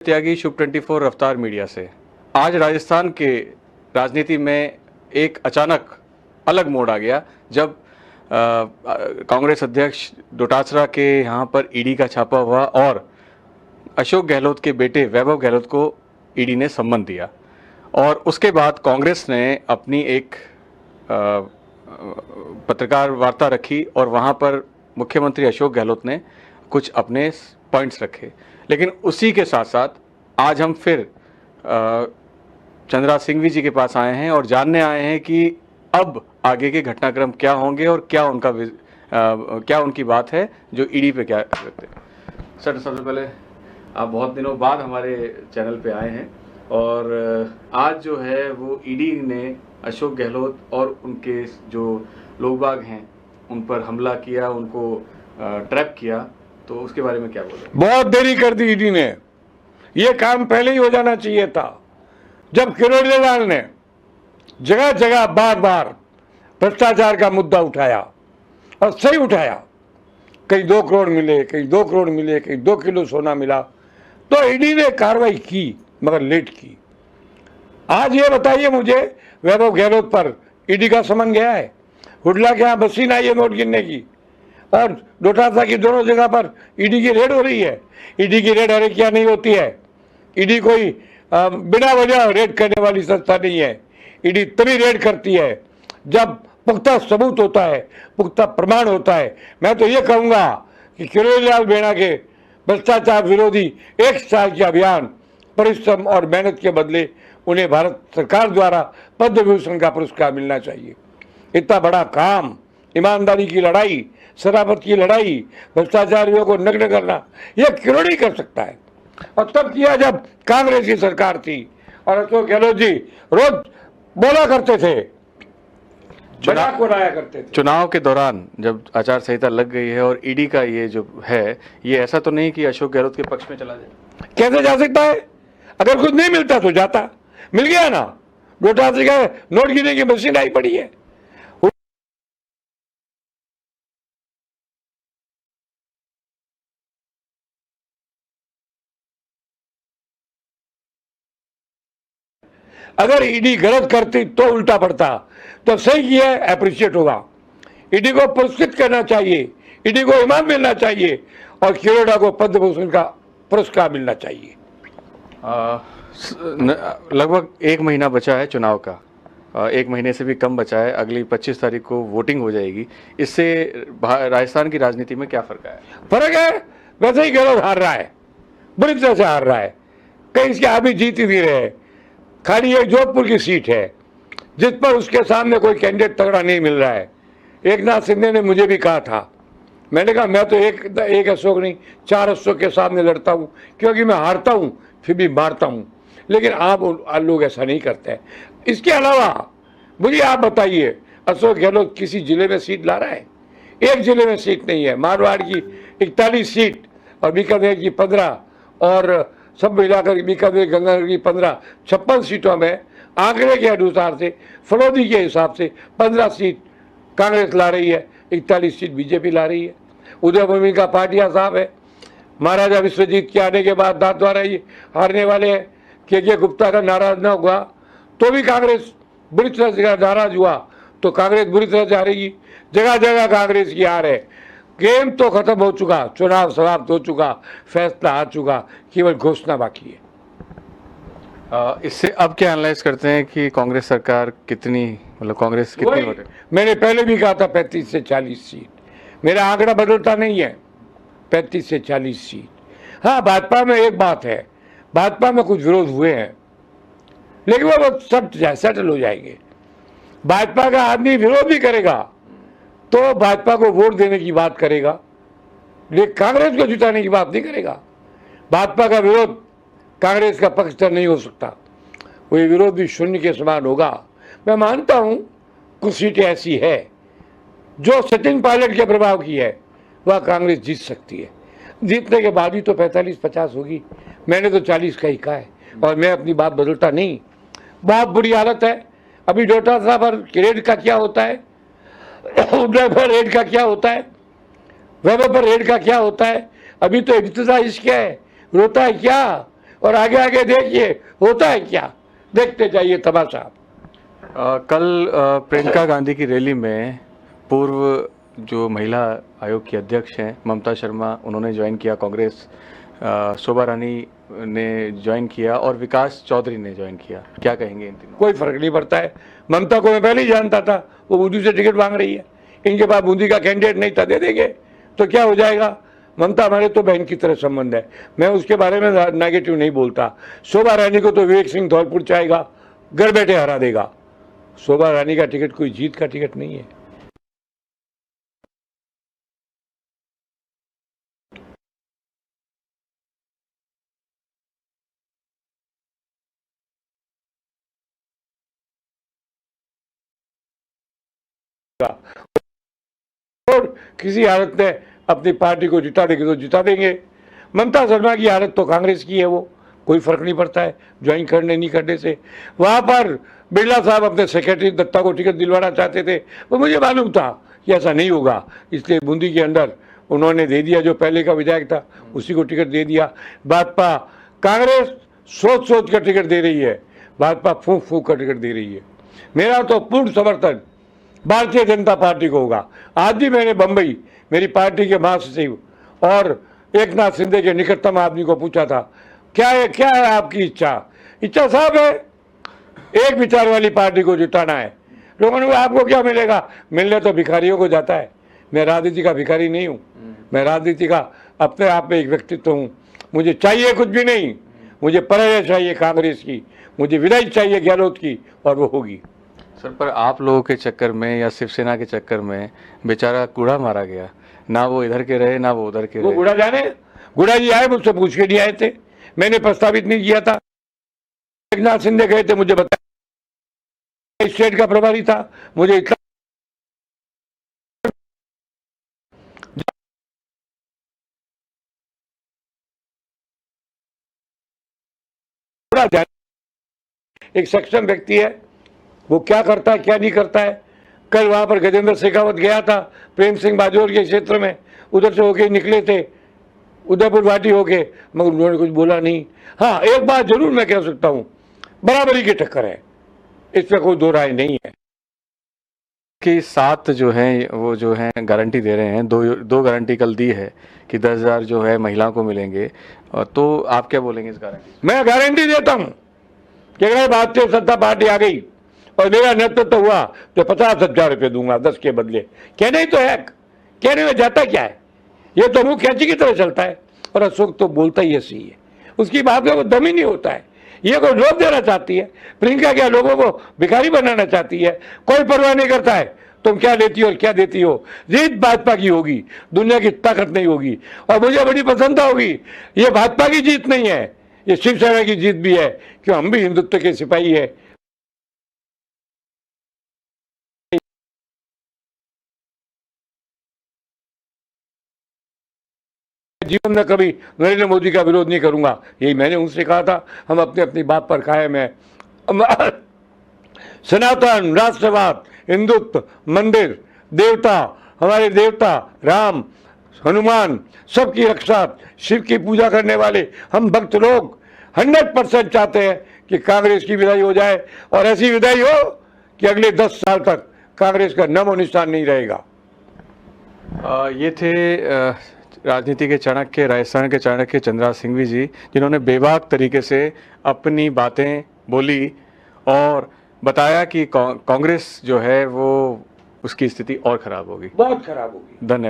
त्यागी शुभ 24 रफ्तार मीडिया से। आज राजस्थान के राजनीति में एक अचानक अलग मोड़ आ गया जब कांग्रेस अध्यक्ष डोटासरा के यहाँ पर ईडी का छापा हुआ और अशोक गहलोत के बेटे वैभव गहलोत को ईडी ने सम्मन दिया। और उसके बाद कांग्रेस ने अपनी एक पत्रकार वार्ता रखी और वहाँ पर मुख्यमंत्री अशोक गहलोत ने कुछ अपने पॉइंट्स रखे। लेकिन उसी के साथ साथ आज हम फिर चंद्रा सिंघवी जी के पास आए हैं और जानने आए हैं कि अब आगे के घटनाक्रम क्या होंगे और क्या उनकी बात है जो ईडी पे क्या करते हैं। सर, सबसे पहले आप बहुत दिनों बाद हमारे चैनल पे आए हैं और आज जो है वो ईडी ने अशोक गहलोत और उनके जो लोग बाग हैं उन पर हमला किया, उनको ट्रैप किया, तो उसके बारे में क्या बोले? बहुत देरी कर दी ईडी ने। ये काम पहले ही हो जाना चाहिए था। जब किरोड़ीलाल ने जगह जगह बार बार भ्रष्टाचार का मुद्दा उठाया और सही उठाया, कहीं 2 करोड़ मिले, कहीं 2 करोड़ मिले, कहीं 2 किलो सोना मिला, तो ईडी ने कार्रवाई की मगर लेट की। आज ये बताइए मुझे, वैभव गहलोत पर ईडी का समन गया है? हुडला के यहाँ मशीन आई है नोट गिनने की और डोटासरा की दोनों जगह पर ईडी की रेड हो रही है। ईडी की रेड हर एक क्या नहीं होती है। ईडी कोई बिना वजह रेड करने वाली संस्था नहीं है। ईडी तभी रेड करती है जब पुख्ता सबूत होता है, पुख्ता प्रमाण होता है। मैं तो ये कहूँगा कि किरोड़ीलाल मीणा के भ्रष्टाचार विरोधी 1 साल के अभियान, परिश्रम और मेहनत के बदले उन्हें भारत सरकार द्वारा पद्म विभूषण का पुरस्कार मिलना चाहिए। इतना बड़ा काम, ईमानदारी की लड़ाई, शराफत की लड़ाई, भ्रष्टाचारियों को नग्न करना, यह किरोड़ी कर सकता है। और तब किया जब कांग्रेस की सरकार थी और अशोक गहलोत जी रोज बोला करते थे, मजाक बनाया करते थे। चुनाव के दौरान जब आचार संहिता लग गई है और ईडी का ये जो है, ये ऐसा तो नहीं कि अशोक गहलोत के पक्ष में चला जाए? कैसे जा सकता है? अगर कुछ नहीं मिलता तो जाता। मिल गया ना, डोटासरा का नोट गिनने की मशीन आई पड़ी है। अगर ईडी गलत करती तो उल्टा पड़ता, तो सही किया है, अप्रिशिएट होगा। ईडी को पुरस्कृत करना चाहिए, ईडी को इनाम मिलना चाहिए और किरोड़ा को पद्म भूषण का पुरस्कार मिलना चाहिए। लगभग 1 महीना बचा है चुनाव का, 1 महीने से भी कम बचा है। अगली 25 तारीख को वोटिंग हो जाएगी। इससे राजस्थान की राजनीति में क्या फर्क है? फर्क है, वैसे ही गहलोत हार रहा है, बुरी तरह से हार रहा है। कहीं इसके आदमी जीत ही नहीं रहे। खाली एक जोधपुर की सीट है जिस पर उसके सामने कोई कैंडिडेट तगड़ा नहीं मिल रहा है। एकनाथ शिंदे ने मुझे भी कहा था, मैंने कहा मैं तो एक अशोक नहीं 4 अशोक के सामने लड़ता हूँ, क्योंकि मैं हारता हूँ फिर भी मारता हूँ। लेकिन आप लोग ऐसा नहीं करते हैं। इसके अलावा मुझे आप बताइए, अशोक गहलोत किसी जिले में सीट ला रहा है? एक जिले में सीट नहीं है। मारवाड़ की 41 सीट और बीकानेर की 15 और सब मिलाकर बीकानेर गंगानगर की 15, 56 सीटों में आंकड़े के अनुसार से, फलोदी के हिसाब से 15 सीट कांग्रेस ला रही है, 41 सीट बीजेपी ला रही है। उदयभूमि का पाटिया साहब है, महाराजा विश्वजीत के आने के बाद दांत द्वारा ही हारने वाले हैं। के गुप्ता का नाराज न हुआ तो भी कांग्रेस बुरी तरह से नाराज हुआ तो कांग्रेस बुरी तरह से हारेगी। जगह जगह कांग्रेस की हार है। गेम तो खत्म हो चुका, चुनाव समाप्त हो चुका, फैसला आ चुका, केवल घोषणा बाकी है। इससे अब क्या एनालाइज करते हैं कि कांग्रेस सरकार कितनी, मतलब कांग्रेस कितनी वोट? मैंने पहले भी कहा था 35 से 40 सीट। मेरा आंकड़ा बदलता नहीं है, 35 से 40 सीट। हाँ, भाजपा में एक बात है, भाजपा में कुछ विरोध हुए हैं लेकिन वो सब सेटल हो जाएंगे। भाजपा का आदमी विरोध भी करेगा तो भाजपा को वोट देने की बात करेगा, लेकिन कांग्रेस को जिताने की बात नहीं करेगा। भाजपा का विरोध कांग्रेस का पक्ष नहीं हो सकता, वही विरोध भी शून्य के समान होगा। मैं मानता हूं कुछ सीटें ऐसी है जो सचिन पायलट के प्रभाव की है, वह कांग्रेस जीत सकती है। जीतने के बाद ही तो 45-50 होगी। मैंने तो 40 का ही कहा है और मैं अपनी बात बदलता नहीं। बहुत बुरी हालत है। अभी डोटासरा पर रेड का क्या होता है, उदय पर रेड का क्या होता है, वैभव पर रेड का क्या होता है? अभी तो इब्तिदा इसका है, रोता है क्या? और आगे आगे देखिए होता है क्या, देखते जाइए तमाशा। कल प्रियंका गांधी की रैली में पूर्व जो महिला आयोग की अध्यक्ष हैं ममता शर्मा, उन्होंने ज्वाइन किया कांग्रेस, शोभा रानी ने ज्वाइन किया और विकास चौधरी ने ज्वाइन किया। क्या कहेंगे इन तीनों? कोई फर्क नहीं पड़ता है। ममता को मैं पहले ही जानता था, वो बूंदी से टिकट मांग रही है। इनके पास बूंदी का कैंडिडेट नहीं था, दे देंगे तो क्या हो जाएगा। ममता हमारे तो बहन की तरह संबंध है, मैं उसके बारे में नेगेटिव नहीं बोलता। शोभा रानी को तो विवेक सिंह धौलपुर चाहेगा, घर बैठे हरा देगा। शोभा रानी का टिकट कोई जीत का टिकट नहीं है। और किसी हालत में अपनी पार्टी को जिता देंगे तो जिता देंगे। ममता शर्मा की हालत तो कांग्रेस की है, वो कोई फर्क नहीं पड़ता है ज्वाइन करने नहीं करने से। वहां पर बिरला साहब अपने सेक्रेटरी दत्ता को टिकट दिलवाना चाहते थे, वो मुझे मालूम था कि ऐसा नहीं होगा, इसलिए बूंदी के अंदर उन्होंने दे दिया, जो पहले का विधायक था उसी को टिकट दे दिया। भाजपा कांग्रेस सोच सोच कर टिकट दे रही है, भाजपा फूंक फूंक कर टिकट दे रही है। मेरा तो पूर्ण समर्थन भारतीय जनता पार्टी को होगा। आज भी मैंने बंबई मेरी पार्टी के महासचिव और एक नाथ शिंदे के निकटतम आदमी को पूछा था, क्या है आपकी इच्छा साहब है, एक विचार वाली पार्टी को जिताना है। लोगों ने कहा आपको क्या मिलेगा, मिलने तो भिखारियों को जाता है। मैं राजनीति का भिखारी नहीं हूँ, मैं राजनीति का अपने आप में एक व्यक्तित्व हूँ। मुझे चाहिए कुछ भी नहीं, मुझे परया चाहिए कांग्रेस की, मुझे विदाई चाहिए गहलोत की, और वो होगी। सर, पर आप लोगों के चक्कर में या शिवसेना के चक्कर में बेचारा कूड़ा मारा गया, ना वो इधर के रहे ना वो उधर के वो रहे। गुड़ा जाने, गुड़ा जी आए मुझसे पूछ के नहीं आए थे, मैंने प्रस्तावित नहीं किया था। एक नाथ शिंदे गए थे, मुझे बताया स्टेट का प्रभारी था, मुझे इतना एक सक्षम व्यक्ति है, वो क्या करता है क्या नहीं करता है। कल वहां पर गजेंद्र शेखावत गया था प्रेम सिंह बाजोर के क्षेत्र में, उधर से होके निकले थे उदयपुर वाटी होके, मगर उन्होंने कुछ बोला नहीं। हाँ, एक बात जरूर मैं कह सकता हूं, बराबरी की टक्कर है, इसमें कोई दो राय नहीं है। कि 7 जो है वो जो है गारंटी दे रहे हैं, दो गारंटी कल दी है कि 10,000 जो है महिलाओं को मिलेंगे, तो आप क्या बोलेंगे इस गारंटी? मैं गारंटी देता हूं कि अगर भारतीय जनता पार्टी आ गई और मेरा नेतृत्व हुआ तो 50,000 रुपये दूंगा 10 के बदले। कहने ही तो है, कहने में जाता क्या है, ये तो मुंह कैंची की तरह चलता है, और अशोक तो बोलता ही ऐसी है, उसकी बात में वो दम ही नहीं होता है। ये कोई लोभ देना चाहती है, प्रियंका क्या लोगों को भिखारी बनाना चाहती है, कोई परवाह नहीं करता है तुम क्या लेती हो और क्या देती हो। जीत भाजपा की होगी, दुनिया की ताकत नहीं होगी। और मुझे बड़ी पसंद होगी, ये भाजपा की जीत नहीं है, ये शिवसेना की जीत भी है, क्यों हम भी हिंदुत्व के सिपाही है। जीवन में कभी नरेंद्र मोदी का विरोध नहीं करूंगा, यही मैंने उनसे कहा था। हम अपने अपनी बात पर कायम है। सनातन राष्ट्रवाद, हिंदुत्व, मंदिर, देवता, हमारे देवता राम, हनुमान, सबकी रक्षा, शिव की पूजा करने वाले हम भक्त लोग 100% चाहते हैं कि कांग्रेस की विदाई हो जाए, और ऐसी विदाई हो कि अगले 10 साल तक कांग्रेस का नामो निशान नहीं रहेगा। ये थे राजनीति के चाणक्य, राजस्थान के चाणक्य चंद्रा सिंघवी जी, जिन्होंने बेबाक तरीके से अपनी बातें बोली और बताया कि कांग्रेस जो है वो उसकी स्थिति और खराब होगी, बहुत खराब होगी। धन्यवाद।